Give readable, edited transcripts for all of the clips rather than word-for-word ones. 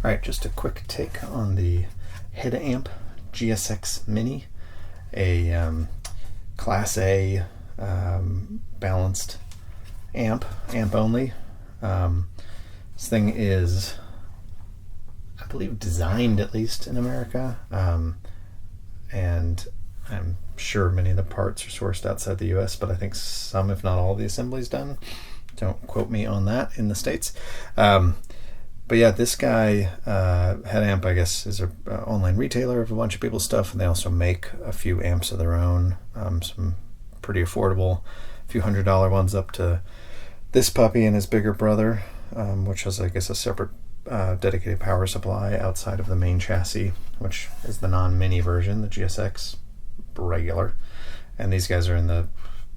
All right, just a quick take on the HeadAmp GS-X Mini, a Class A balanced amp only. This thing is, I believe, designed at least in America, and I'm sure many of the parts are sourced outside the US, but I think some, if not all, of the assembly is done. Don't quote me on that in the States. But yeah, this guy, HeadAmp, I guess, is an online retailer of a bunch of people's stuff, and they also make a few amps of their own, some pretty affordable, few $100 ones up to this puppy and his bigger brother, which has, I guess, a separate dedicated power supply outside of the main chassis, which is the non-mini version, the GS-X regular. And these guys are in the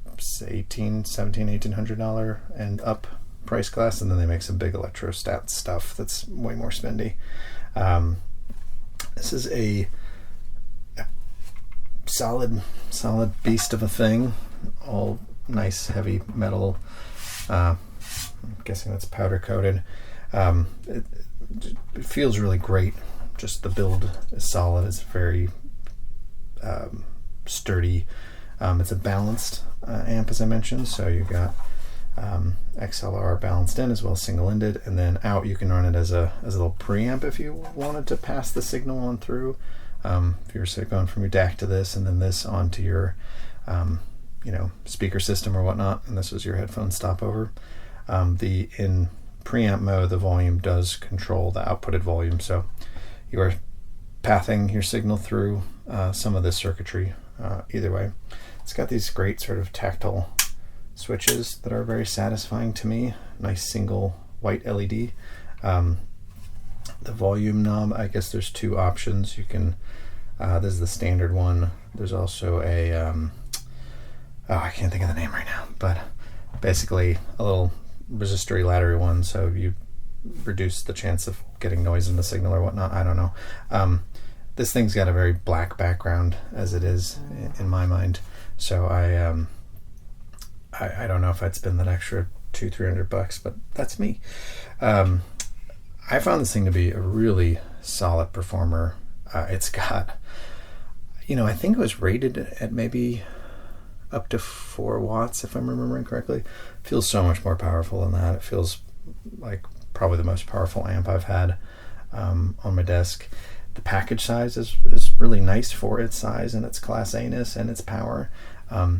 $1,800 and up price class, and then they make some big electrostat stuff that's way more spendy. This is a solid beast of a thing, all nice heavy metal. I'm guessing that's powder coated. It feels really great. Just the build is solid. It's very sturdy. It's a balanced amp, as I mentioned, so you've got XLR balanced in as well as single-ended, and then out you can run it as a little preamp if you wanted to pass the signal on through. If you're say going from your DAC to this and then this onto your speaker system or whatnot, and this was your headphone stopover. In preamp mode, the volume does control the outputted volume, so you are pathing your signal through some of this circuitry either way. It's got these great sort of tactile switches that are very satisfying to me. Nice single white LED. The volume knob, I guess there's two options. You can, this is the standard one. There's also a, I can't think of the name right now, but basically a little resistory laddery one, so you reduce the chance of getting noise in the signal or whatnot. I don't know. This thing's got a very black background as it is in my mind, so I don't know if I'd spend that extra $200-300, but that's me. I found this thing to be a really solid performer. It's got, I think it was rated at maybe up to 4 watts, if I'm remembering correctly. It feels so much more powerful than that. It feels like probably the most powerful amp I've had on my desk. The package size is really nice for its size and its Class A-ness and its power. I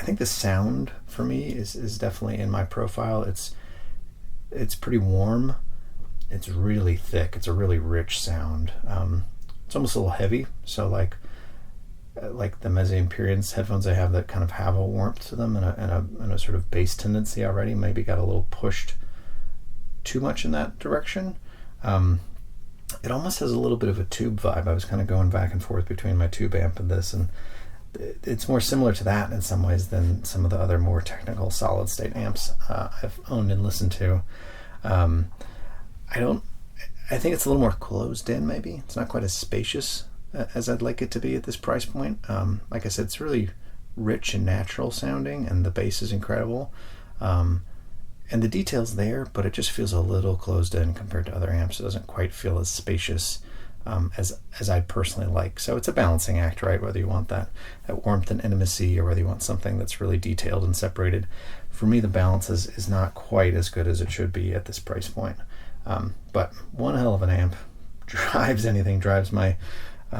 think the sound for me is definitely in my profile. It's pretty warm. It's really thick. It's a really rich sound. It's almost a little heavy. So like the Mesomperians headphones I have that kind of have a warmth to them and a sort of bass tendency already, maybe got a little pushed too much in that direction. It almost has a little bit of a tube vibe. I was kind of going back and forth between my tube amp and this, and it's more similar to that in some ways than some of the other more technical solid state amps I've owned and listened to. I think it's a little more closed in, maybe. It's not quite as spacious as I'd like it to be at this price point. Like I said, it's really rich and natural sounding, and the bass is incredible. And the detail's there, but it just feels a little closed in compared to other amps. It doesn't quite feel as spacious as I personally like. So it's a balancing act, right? Whether you want that warmth and intimacy, or whether you want something that's really detailed and separated. For me, the balance is not quite as good as it should be at this price point. But one hell of an amp. Drives anything. Drives my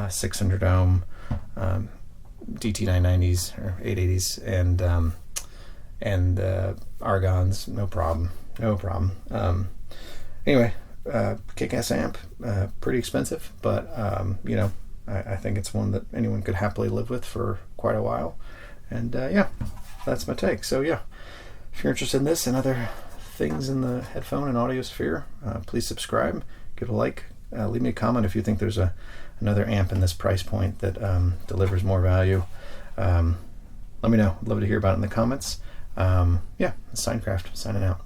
600 ohm DT990s or 880s and Argons, no problem. Anyway, kick-ass amp, pretty expensive, but I think it's one that anyone could happily live with for quite a while. And yeah, that's my take. So yeah, if you're interested in this and other things in the headphone and audio sphere, please subscribe, give a like, leave me a comment if you think there's another amp in this price point that delivers more value. Let me know. I'd love to hear about it in the comments. Yeah, Signcraft signing out.